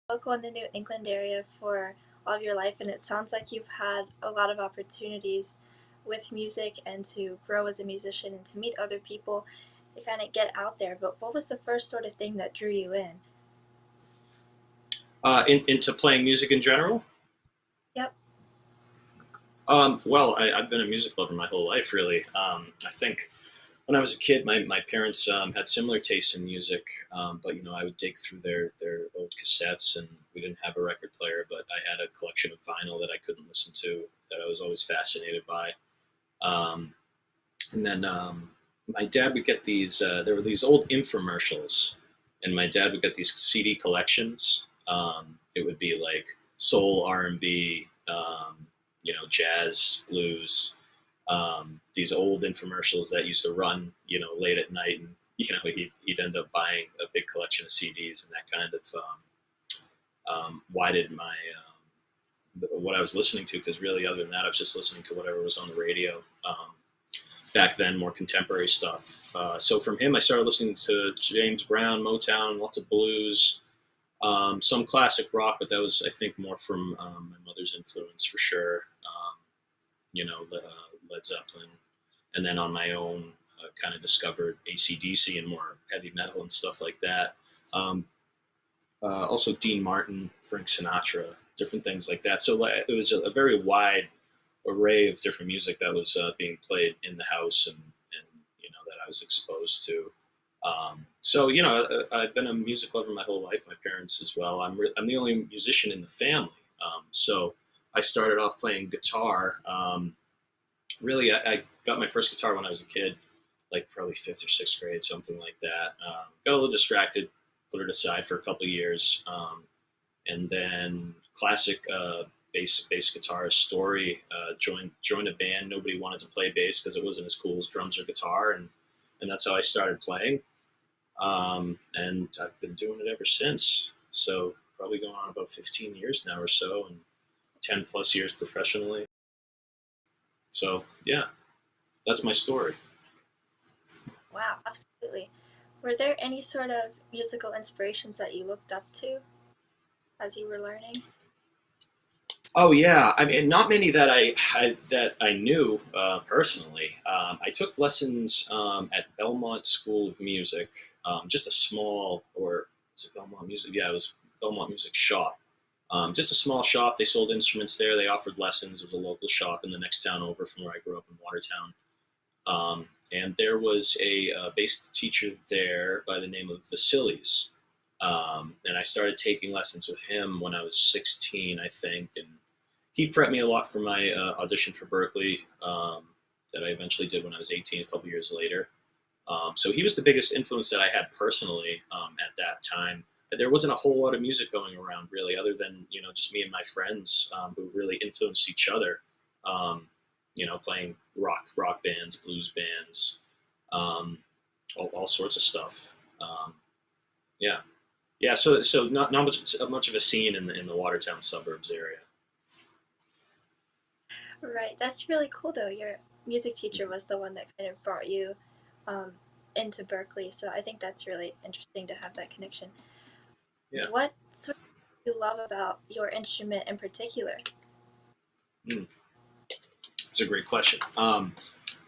Local in the New England area for all of your life, and it sounds like you've had a lot of opportunities with music and to grow as a musician and to meet other people to kind of get out there. But what was the first sort of thing that drew you in? Into playing music in general. Yep. Well, I've been a music lover my whole life, really. I think when I was a kid, my parents had similar tastes in music, but I would dig through their old cassettes, and we didn't have a record player, but I had a collection of vinyl that I couldn't listen to that I was always fascinated by. Um, and then my dad would get these. There were these old infomercials, and my dad would get these CD collections. It would be like soul, R&B, jazz, blues. These old infomercials that used to run, late at night, and he'd end up buying a big collection of CDs, and that kind of widened my what I was listening to. Because really, other than that, I was just listening to whatever was on the radio. Back then, more contemporary stuff. So from him, I started listening to James Brown, Motown, lots of blues, some classic rock, but that was, I think, more from my mother's influence for sure. Led Zeppelin, and then on my own, kind of discovered AC/DC and more heavy metal and stuff like that. Um, Also, Dean Martin, Frank Sinatra, different things like that. So it was a very wide array of different music that was being played in the house, and that I was exposed to. I've been a music lover my whole life. My parents as well. I'm the only musician in the family. So I started off playing guitar. Really, I got my first guitar when I was a kid, like probably fifth or sixth grade, something like that. Got a little distracted, put it aside for a couple of years, and then classic bass guitarist Story joined a band. Nobody wanted to play bass because it wasn't as cool as drums or guitar, and that's how I started playing. And I've been doing it ever since. So probably going on about 15 years now or so, and 10 plus years professionally. So yeah, that's my story. Wow, absolutely. Were there any sort of musical inspirations that you looked up to as you were learning? Oh yeah, I mean, not many that I knew personally. I took lessons at Belmont School of Music, just a small, or was it Belmont Music? Yeah, it was Belmont Music Shop. Just a small shop. They sold instruments there. They offered lessons. It was a local shop in the next town over from where I grew up in Watertown. And there was a bass teacher there by the name of Vasilis. And I started taking lessons with him when I was 16, I think. And he prepped me a lot for my audition for Berkeley that I eventually did when I was 18, a couple years later. So he was the biggest influence that I had personally at that time. There wasn't a whole lot of music going around really, other than just me and my friends who really influenced each other. Um, Playing rock bands, blues bands, um, all sorts of stuff. Yeah, yeah. So not much of a scene in the Watertown suburbs area. Right, that's really cool though. Your music teacher was the one that kind of brought you um, into Berkeley, so I think that's really interesting to have that connection. Yeah. What sort of do you love about your instrument in particular? Mm. It's a great question.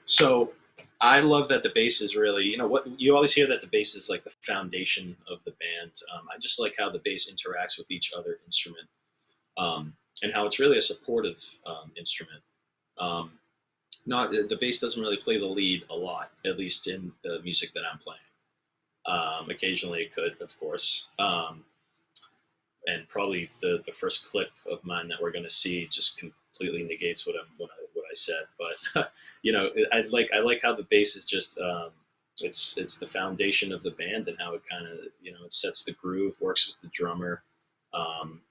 So I love that the bass is really, what you always hear that the bass is like the foundation of the band. I just like how the bass interacts with each other instrument, and how it's really a supportive instrument. Um, Not the bass doesn't really play the lead a lot, at least in the music that I'm playing. Occasionally it could, of course. And probably the first clip of mine that we're going to see just completely negates what I said. But I like how the bass is just it's the foundation of the band, and how it kind of it sets the groove, works with the drummer,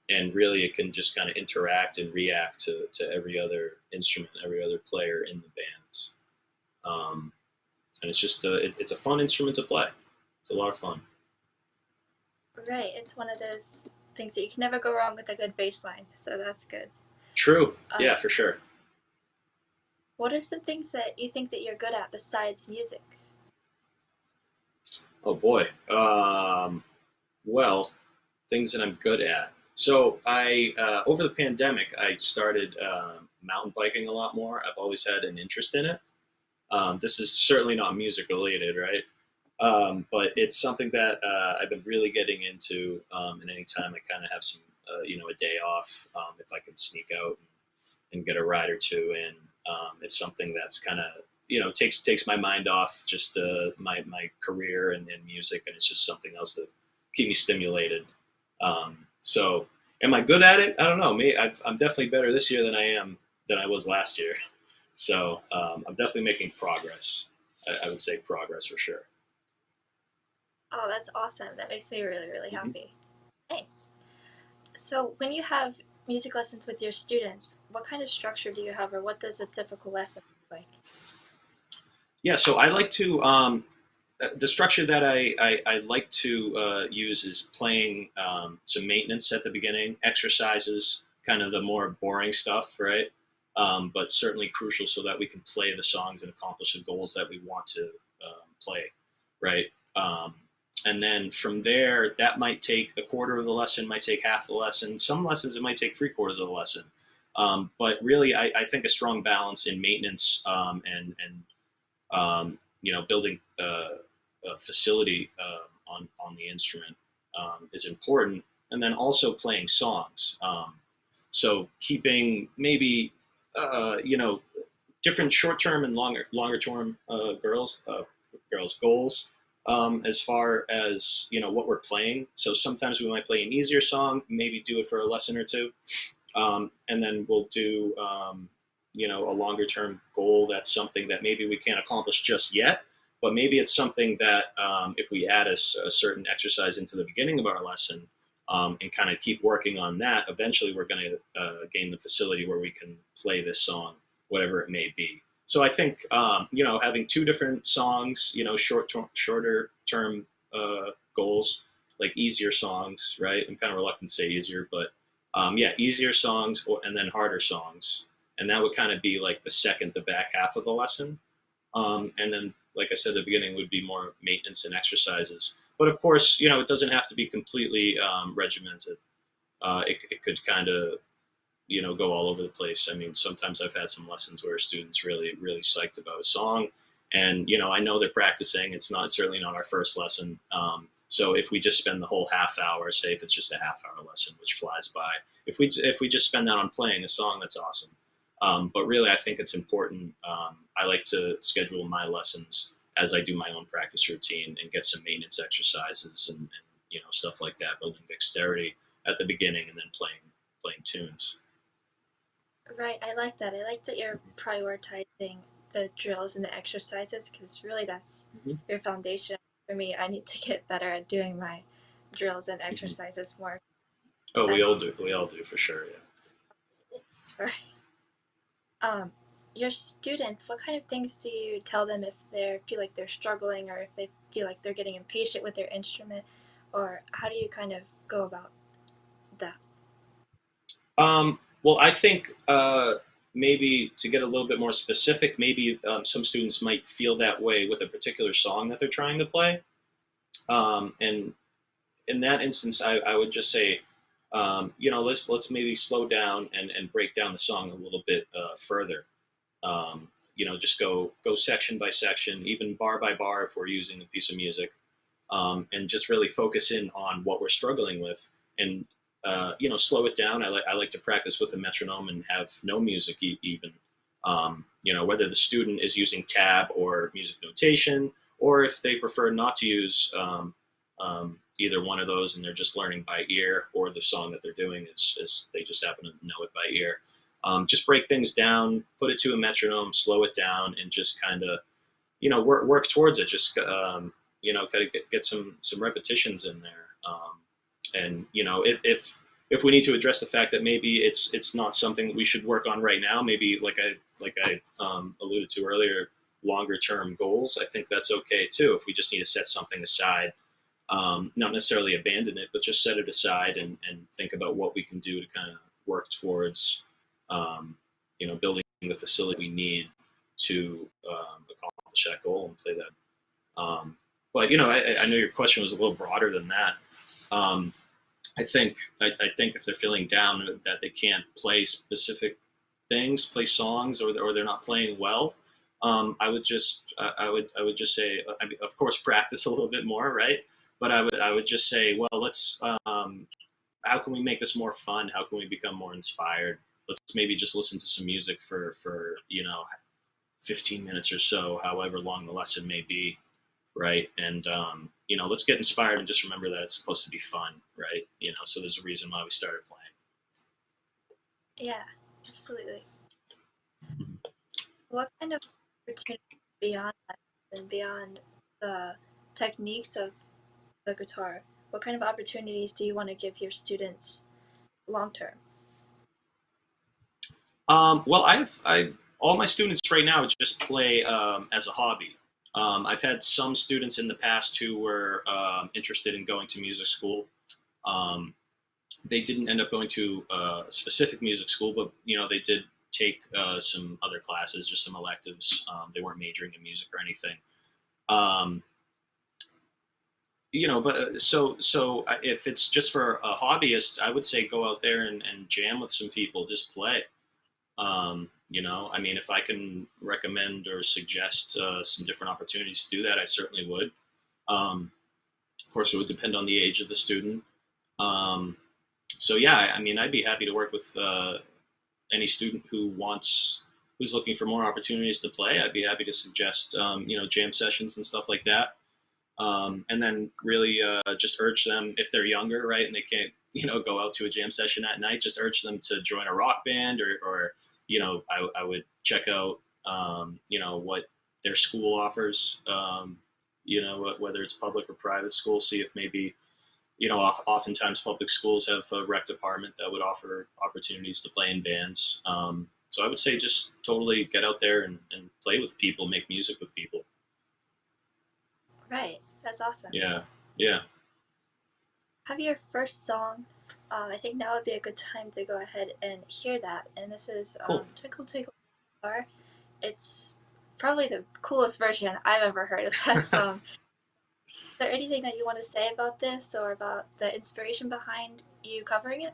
and really it can just kind of interact and react to every other instrument, every other player in the band. Um, and it's just it's a fun instrument to play. It's a lot of fun. Right, it's one of those things that you can never go wrong with a good bass line, so that's good. True. Um, Yeah, for sure. what are some things that you think that you're good at besides music? Oh boy. Well, things that I'm good at. So I over the pandemic, I started mountain biking a lot more. I've always had an interest in it. This is certainly not music related, right? But it's something that I've been really getting into. And anytime I kind of have some, a day off, if I can sneak out and get a ride or two in, it's something that's kind of takes my mind off just my career and music, and it's just something else that keep me stimulated. So, am I good at it? I don't know. I'm definitely better this year than I was last year. So I'm definitely making progress. I would say progress for sure. Oh, that's awesome. That makes me really, really hmm happy. Nice. So, when you have music lessons with your students, what kind of structure do you have, or what does a typical lesson look like? Yeah, so I like to the structure that I like to use is playing some maintenance at the beginning, exercises, kind of the more boring stuff, right? But certainly crucial so that we can play the songs and accomplish the goals that we want to play, right? Um, and then from there, that might take a quarter of the lesson, might take half the lesson. Some lessons it might take three-quarters of the lesson. But really, I think a strong balance in maintenance and building a facility on the instrument is important, and then also playing songs. So keeping maybe different short term and longer term girls goals as far as what we're playing. So sometimes we might play an easier song, maybe do it for a lesson or two, and then we'll do a longer term goal that's something that maybe we can't accomplish just yet, but maybe it's something that if we add a certain exercise into the beginning of our lesson and kind of keep working on that, eventually we're going to gain the facility where we can play this song, whatever it may be. So I think having two different songs, shorter term goals, like easier songs, right? I'm kind of reluctant to say easier, but yeah, easier songs and then harder songs, and that would kind of be like the back half of the lesson. And then, like I said, the beginning would be more maintenance and exercises. But of course, it doesn't have to be completely regimented. It could kind of go all over the place. I mean, sometimes I've had some lessons where students really really psyched about a song, and I know they're practicing. It's not certainly not our first lesson. So if we just spend the whole half hour, say if it's just a half hour lesson, which flies by, if we just spend that on playing a song, that's awesome. But really, I think it's important. I like to schedule my lessons as I do my own practice routine and get some maintenance exercises and stuff like that, building dexterity at the beginning and then playing tunes. Right, I like that. I like that you're prioritizing the drills and the exercises because really that's Mm-hmm. your foundation. For me, I need to get better at doing my drills and Mm-hmm. exercises more. Oh, we all That's do. We all do for sure. Yeah. right. Um, your students, what kind of things do you tell them if they feel like they're struggling or if they feel like they're getting impatient with their instrument, or how do you kind of go about that? Well, I think maybe to get a little bit more specific, maybe some students might feel that way with a particular song that they're trying to play. And in that instance, I would just say, let's maybe slow down and break down the song a little bit further. Just go section by section, even bar by bar if we're using a piece of music, and just really focus in on what we're struggling with, and slow it down. I like to practice with a metronome and have no music even. Whether the student is using tab or music notation, or if they prefer not to use either one of those and they're just learning by ear, or the song that they're doing is they just happen to know it by ear. Just break things down, put it to a metronome, slow it down, and just kind of work towards it. Just kind of get some repetitions in there. And if we need to address the fact that maybe it's not something that we should work on right now, maybe like I alluded to earlier, longer term goals. I think that's okay too. If we just need to set something aside, not necessarily abandon it, but just set it aside and think about what we can do to kind of work towards building the facility we need to accomplish that goal and play that. But I know your question was a little broader than that. Um, I think if they're feeling down that they can't play specific things, play songs, or they're not playing well, I would just say, I mean, of course, practice a little bit more, right? But I would just say, well, let's how can we make this more fun? How can we become more inspired? Let's maybe just listen to some music for 15 minutes or so, however long the lesson may be, right? And let's get inspired and just remember that it's supposed to be fun, right? So there's a reason why we started playing. Yeah, absolutely. What kind of opportunities beyond lessons and beyond the techniques of the guitar, what kind of opportunities do you want to give your students long term? Well, I all my students right now just play as a hobby. I've had some students in the past who were interested in going to music school. Um, they didn't end up going to a specific music school, but they did take some other classes, just some electives. They weren't majoring in music or anything. Um, but if it's just for a hobbyist, I would say go out there and jam with some people, just play. I mean, if I can recommend or suggest some different opportunities to do that, I certainly would. Of course, it would depend on the age of the student. Um, so yeah, I mean, I'd be happy to work with any student who's looking for more opportunities to play. I'd be happy to suggest jam sessions and stuff like that. And then really just urge them, if they're younger, right, and they can't go out to a jam session at night, just urge them to join a rock band, or I would check out what their school offers, whether it's public or private school, see if maybe oftentimes public schools have a rec department that would offer opportunities to play in bands. So I would say just totally get out there and play with people, make music with people. Right, that's awesome. Yeah, yeah. Have your first song. I think now would be a good time to go ahead and hear that. And this is Cool. Twinkle Twinkle Star. It's probably the coolest version I've ever heard of that song. Is there anything that you want to say about this or about the inspiration behind you covering it?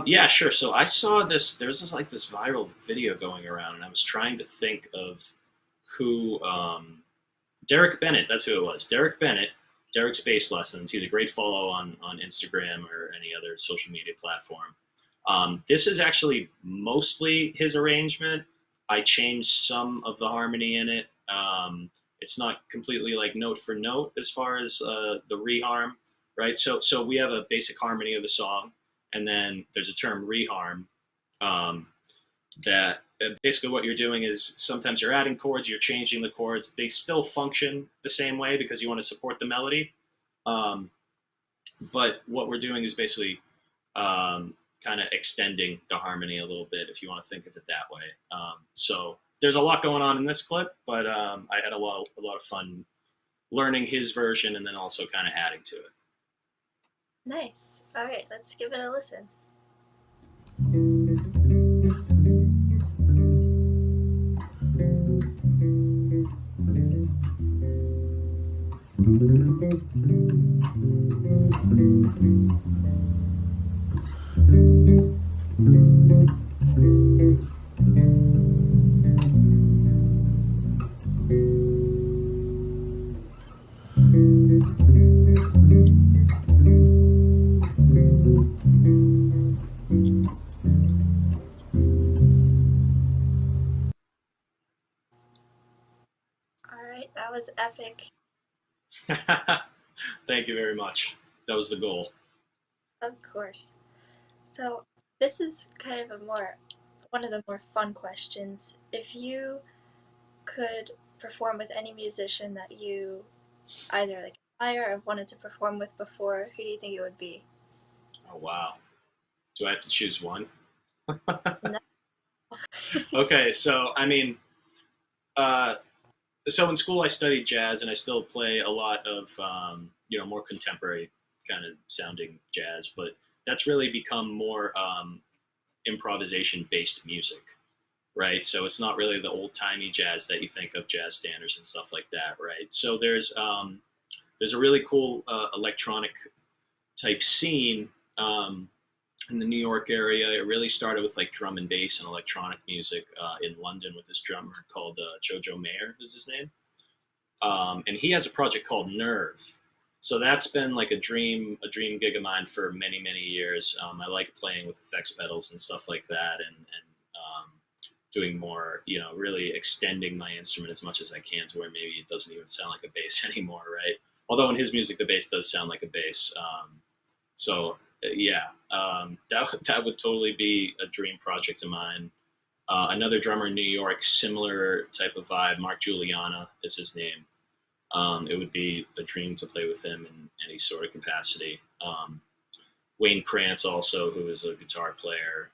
Yeah, sure. So I saw this. There's this viral video going around, and I was trying to think of who. Derek Bennett. That's who it was. Derek Bennett. Derek's Bass Lessons. He's a great follow on Instagram or any other social media platform. This is actually mostly his arrangement. I changed some of the harmony in it. It's not completely like note for note as far as the reharm, right? So we have a basic harmony of the song, and then there's a term reharm um, that basically what you're doing is sometimes you're adding chords, you're changing the chords. They still function the same way because you want to support the melody. Um, but what we're doing is basically kind of extending the harmony a little bit, if you want to think of it that way. So there's a lot going on in this clip, but I had a lot of fun learning his version and then also kind of adding to it. Nice. All right, let's give it a listen. All right, that was epic. Thank you very much. That was the goal. Of course. So this is kind of one of the more fun questions. If you could perform with any musician that you either like admire or wanted to perform with before, who do you think it would be? Oh wow. Do I have to choose one? No. Okay, so I mean, uh, so in school I studied jazz, and I still play a lot of more contemporary kind of sounding jazz, but that's really become more improvisation based music, right? So it's not really the old timey jazz that you think of, jazz standards and stuff like that, right? So there's a really cool electronic type scene in the New York area. It really started with like drum and bass and electronic music in London with this drummer called Jojo Mayer is his name, and he has a project called Nerve. So that's been like a dream gig of mine for many years. I like playing with effects pedals and stuff like that, and doing more, really extending my instrument as much as I can to where maybe it doesn't even sound like a bass anymore, right? Although in his music, the bass does sound like a bass. So yeah, that would totally be a dream project of mine. Another drummer in New York, similar type of vibe. Mark Juliana is his name. It would be a dream to play with him in any sort of capacity. Wayne Krantz, also, who is a guitar player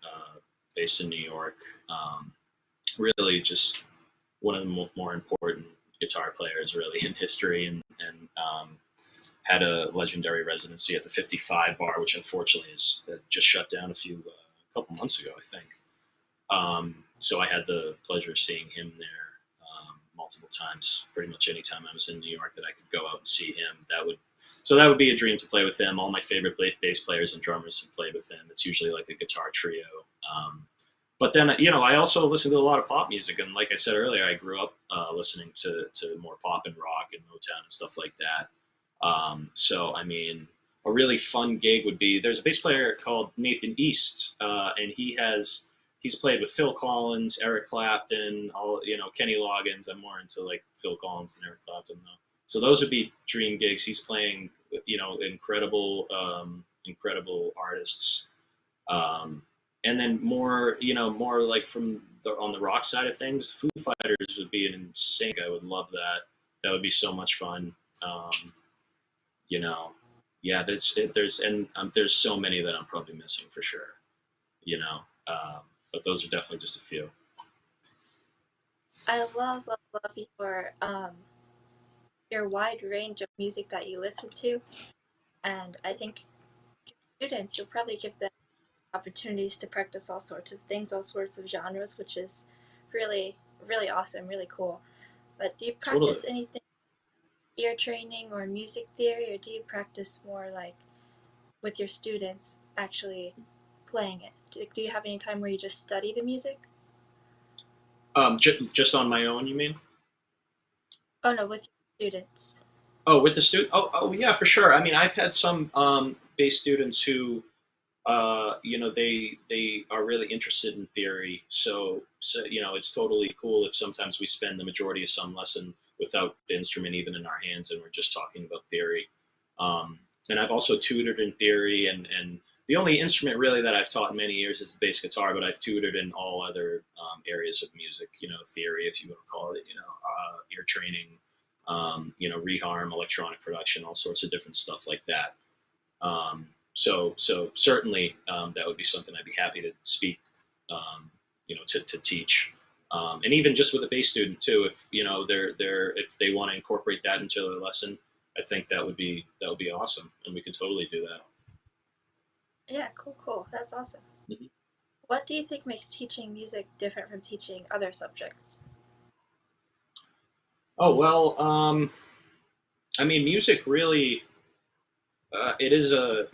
based in New York. Really, just one of the more important guitar players, really, in history, and had a legendary residency at the 55 bar, which unfortunately is just shut down a couple months ago, I think. So I had the pleasure of seeing him there multiple times. Pretty much any time I was in New York that I could go out and see him, that would be a dream to play with him. All my favorite bass players and drummers have played with him. It's usually like a guitar trio. But then, I also listen to a lot of pop music, and like I said earlier, I grew up listening to more pop and rock and Motown and stuff like that. So, I mean, a really fun gig would be, there's a bass player called Nathan East, and he's played with Phil Collins, Eric Clapton, Kenny Loggins. I'm more into like Phil Collins and Eric Clapton though. So those would be dream gigs. He's playing, incredible artists. And then more like on the rock side of things, Foo Fighters would be an insane. I would love that. That would be so much fun. You know, yeah. There's so many that I'm probably missing for sure. You know, but those are definitely just a few. I love your wide range of music that you listen to, and I think students you'll probably give them opportunities to practice all sorts of things, all sorts of genres, which is really awesome, really cool. But do you Totally. practice anything ear training or music theory, or do you practice more like with your students actually playing it? Do you have any time where you just study the music? Just on my own, you mean? Oh no, with your students. Oh, with the student? Oh, yeah, for sure. I mean, I've had some bass students who, they are really interested in theory. So it's totally cool if sometimes we spend the majority of some lesson without the instrument even in our hands, and we're just talking about theory. Um, and I've also tutored in theory, and the only instrument really that I've taught in many years is the bass guitar, but I've tutored in all other areas of music, theory, if you want to call it, ear training, reharm, electronic production, all sorts of different stuff like that. So certainly that would be something I'd be happy to speak, to teach, and even just with a bass student too. If if they want to incorporate that into their lesson, I think that would be awesome, and we could totally do that. Yeah, cool. That's awesome. Mhm. What do you think makes teaching music different from teaching other subjects? Oh well, I mean, music really it is a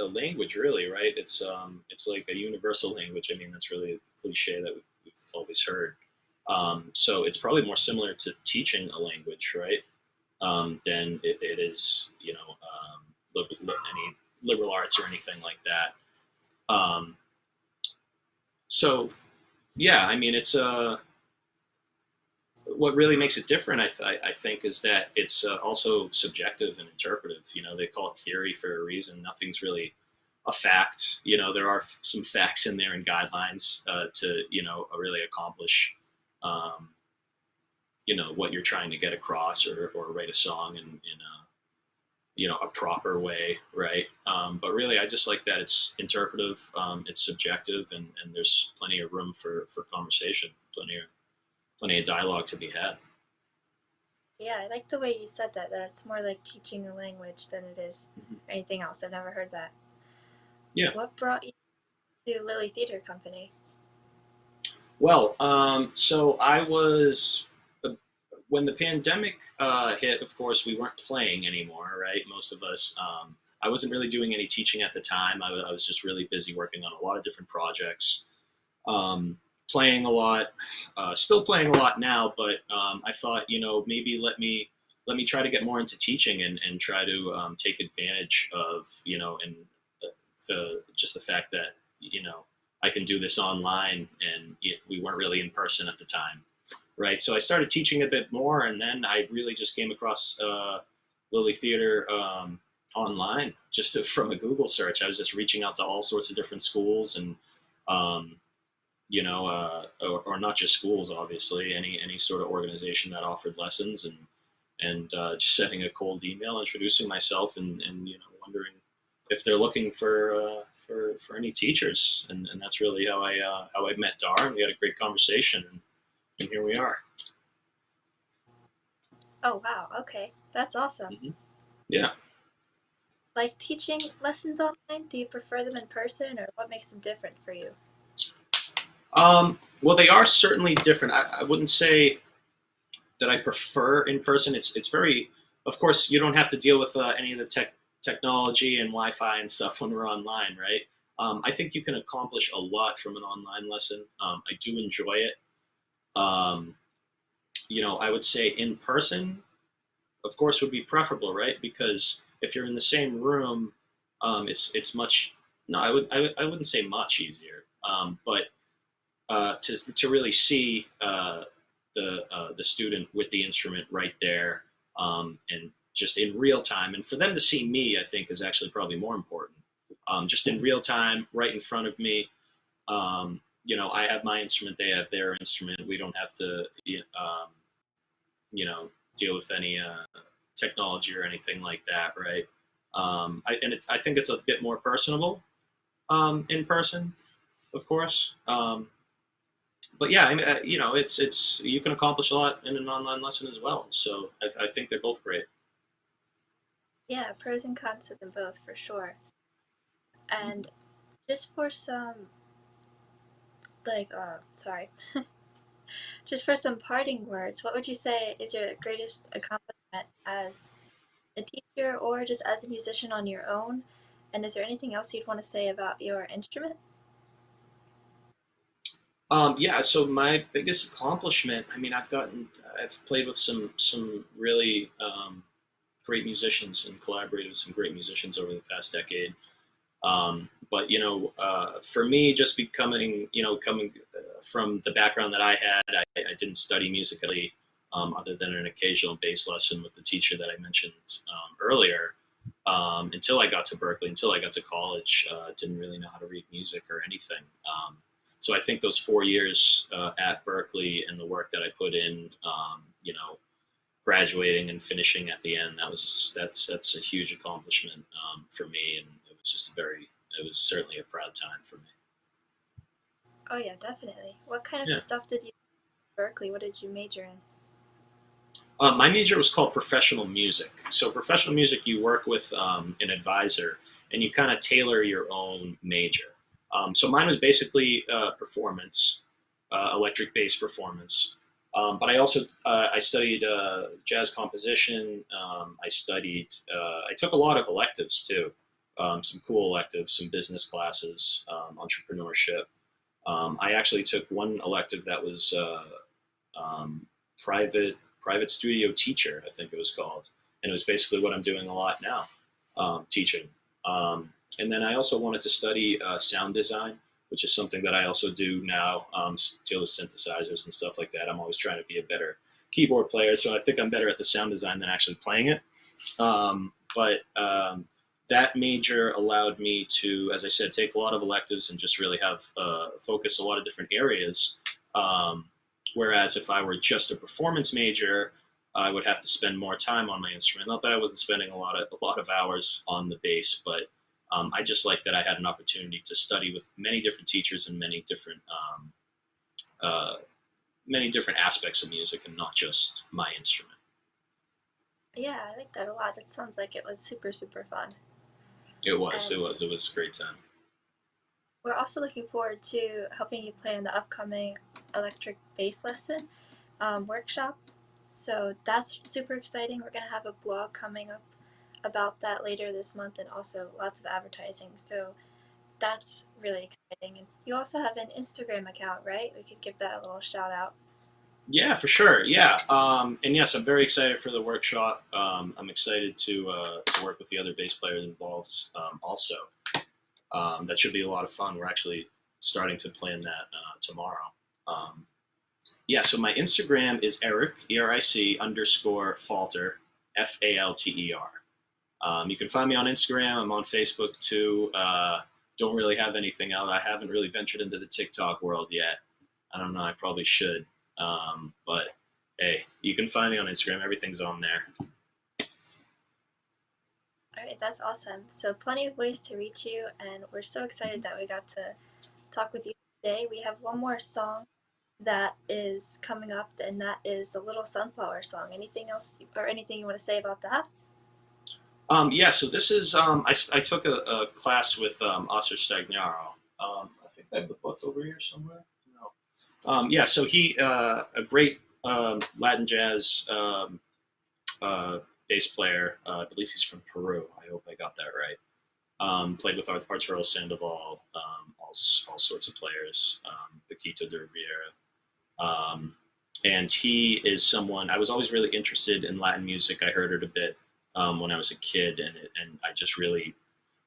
language really, right? It's like a universal language. I mean, that's really a cliche that we've always heard. So it's probably more similar to teaching a language, right? Than it is, any liberal arts or anything like that. Um, so yeah, I mean, it's what really makes it different, I think, is that it's also subjective and interpretive. They call it theory for a reason. Nothing's really a fact. There are some facts in there and guidelines to, really accomplish, um, what you're trying to get across, or write a song in a, a proper way, right? But really, I just like that it's interpretive, it's subjective, and there's plenty of room for conversation, plenty of dialogue to be had. Yeah, I like the way you said that it's more like teaching a language than it is Mhm. anything else. I've never heard that. Yeah. What brought you to Lily Theater Company? Well, so I was when the pandemic hit, of course, we weren't playing anymore, right? Most of us. I wasn't really doing any teaching at the time. I was just really busy working on a lot of different projects, um, playing a lot, still playing a lot now. But I thought, maybe let me try to get more into teaching and try to take advantage of, and just the fact that I can do this online, and we weren't really in person at the time, right? So I started teaching a bit more, and then I really just came across Lily Theater online, just from a Google search. I was just reaching out to all sorts of different schools, and um, or not just schools, obviously, any sort of organization that offered lessons, and just sending a cold email, introducing myself, and wondering if they're looking for any teachers, and that's really how I met Dar, and we had a great conversation, and here we are. Oh, wow. Okay. That's awesome. Hmm. Yeah. Like teaching lessons online, do you prefer them in person or what makes them different for you? Well, they are certainly different. I wouldn't say that I prefer in person. It's very, of course, you don't have to deal with any of the technology and Wi-Fi and stuff when we're online, right? I think you can accomplish a lot from an online lesson. I do enjoy it. Um, I would say in person, of course, would be preferable, right? Because if you're in the same room, it's much. No, I wouldn't say much easier, but to really see the student with the instrument right there, and just in real time, and for them to see me, I think is actually probably more important. Just in real time, right in front of me. I have my instrument, they have their instrument. We don't have to, you know, deal with any technology or anything like that, right? I think it's a bit more personable in person, of course. But yeah, I mean, it's you can accomplish a lot in an online lesson as well. So I think they're both great. Yeah, pros and cons to them both for sure. And just for some, sorry, just for some parting words, what would you say is your greatest accomplishment as a teacher or just as a musician on your own? And is there anything else you'd want to say about your instrument? Yeah, so my biggest accomplishment, I mean, I've played with some really great musicians and collaborated with some great musicians over the past decade. But for me, just becoming, coming from the background that I had, I didn't study musically, other than an occasional bass lesson with the teacher that I mentioned earlier. Until I got to Berkeley, until I got to college, didn't really know how to read music or anything. So I think those 4 years at Berkeley and the work that I put in, graduating and finishing at the end, that's a huge accomplishment for me, and it was certainly a proud time for me. Oh, yeah, definitely. What kind of Yeah. stuff did you do at Berkeley? What did you major in? My major was called professional music. So professional music, you work with an advisor, and you kind of tailor your own major. So mine was basically performance, electric bass performance. But I also I studied jazz composition. I took a lot of electives too, some cool electives, some business classes, entrepreneurship. I actually took one elective that was um, private studio teacher, I think it was called, and it was basically what I'm doing a lot now, teaching. And then I also wanted to study sound design, which is something that I also do now, deal with synthesizers and stuff like that. I'm always trying to be a better keyboard player, so I think I'm better at the sound design than actually playing it. But that major allowed me to, as I said, take a lot of electives and just really have focus a lot of different areas. Um, Whereas if I were just a performance major, I would have to spend more time on my instrument. Not that I wasn't spending a lot of hours on the bass, but I just like that I had an opportunity to study with many different teachers and uh, many different aspects of music, and not just my instrument. Yeah, I like that a lot. That sounds like it was super, super fun. It was, And it was, it was a great time. we're also looking forward to helping you play in the upcoming electric bass lesson workshop. So that's super exciting. We're going to have a blog coming up about that later this month and also lots of advertising. So that's really exciting. And you also have an Instagram account, right? We could give that a little shout out. Yeah, for sure. Yeah, and yes, I'm very excited for the workshop. I'm excited to work with the other bass players involved. Also, that should be a lot of fun. We're actually starting to plan that tomorrow. Um, yeah, so my Instagram is Eric ERIC underscore Falter FALTER. You can find me on Instagram. I'm on Facebook too. Don't really have anything else. I haven't really ventured into the TikTok world yet. I don't know. I probably should. But hey, you can find me on Instagram. Everything's on there. All right, that's awesome. So, plenty of ways to reach you, and we're so excited that we got to talk with you today. We have one more song that is coming up, and that is the Little Sunflower song. Anything else or anything you want to say about that? Yeah, so this is I took a class with Oscar Stagnaro. I think I have the book over here somewhere. No. Yeah, so he a great Latin jazz bass player. I believe he's from Peru. I hope I got that right. Played with Arturo Sandoval, all sorts of players, Paquito de Rivera. And he is someone I was always really interested in Latin music. I heard it a bit when I was a kid, and I just really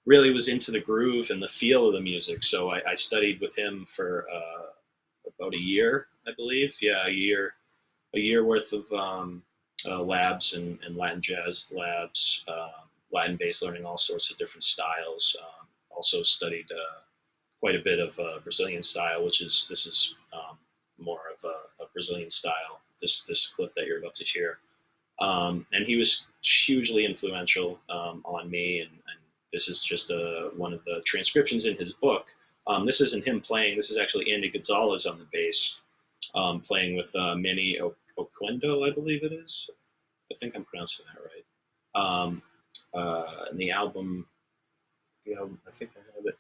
was into the groove and the feel of the music. So I studied with him for about a year, I believe. Yeah, a year worth of labs and Latin jazz labs, Latin bass, learning all sorts of different styles. Also studied quite a bit of Brazilian style, this is more of a Brazilian style. This clip that you're about to hear, and he was hugely influential on me. And this is just one of the transcriptions in his book. This isn't him playing. This is actually Andy Gonzalez on the bass, playing with Manny Oquendo, I believe it is. I think I'm pronouncing that right. And the album, I think I have it.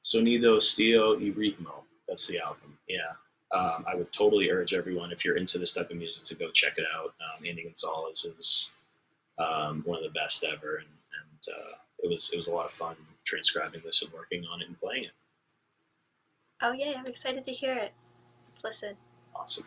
Sonido Estilo y Ritmo. That's the album. Yeah. I would totally urge everyone, if you're into this type of music, to go check it out. Andy Gonzalez is one of the best ever, and it was a lot of fun transcribing this and working on it and playing it. Oh, yay, I'm excited to hear it. Let's listen. Awesome.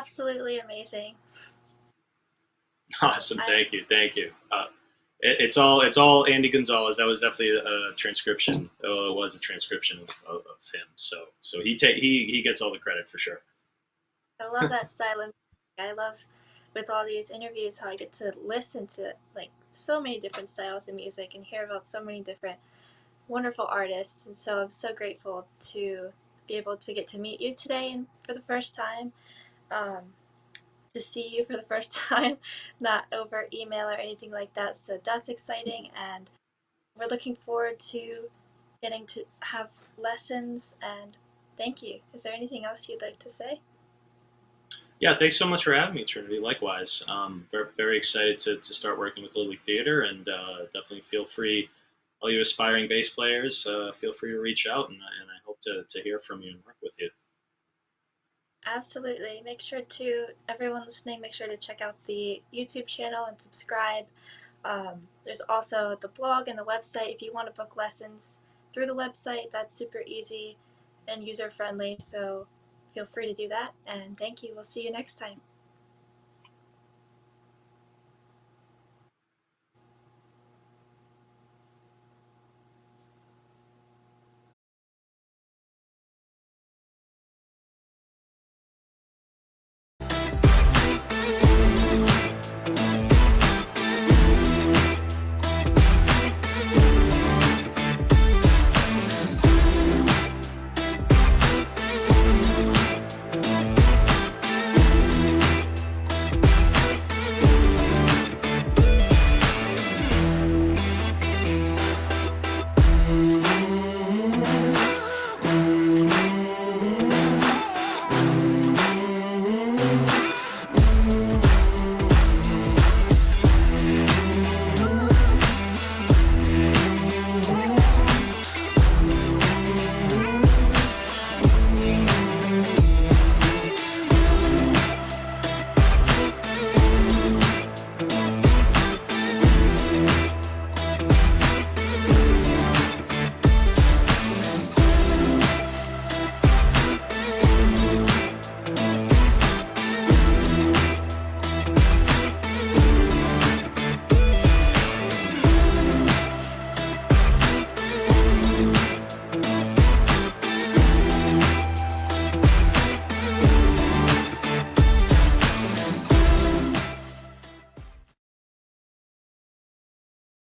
absolutely amazing. Awesome, I thank you. It's all Andy Gonzalez. That was definitely a transcription. Oh, it was a transcription of him. So he gets all the credit for sure. I love that style of music. I love with all these interviews how I get to listen to like so many different styles of music and hear about so many different wonderful artists. And so I'm so grateful to be able to get to meet you today and for the first time. Um, to see you for the first time, not over email or anything like that. So that's exciting, and we're looking forward to getting to have lessons. And thank you. Is there anything else you'd like to say? Yeah, thanks so much for having me, Trinity. Likewise, very, very excited to start working with Lily Theater, and definitely feel free, all you aspiring bass players, feel free to reach out, and I hope to hear from you and work with you. Absolutely. Make sure to, everyone listening, make sure to check out the YouTube channel and subscribe. There's also the blog and the website if you want to book lessons through the website. That's super easy and user friendly. So feel free to do that. And thank you. We'll see you next time.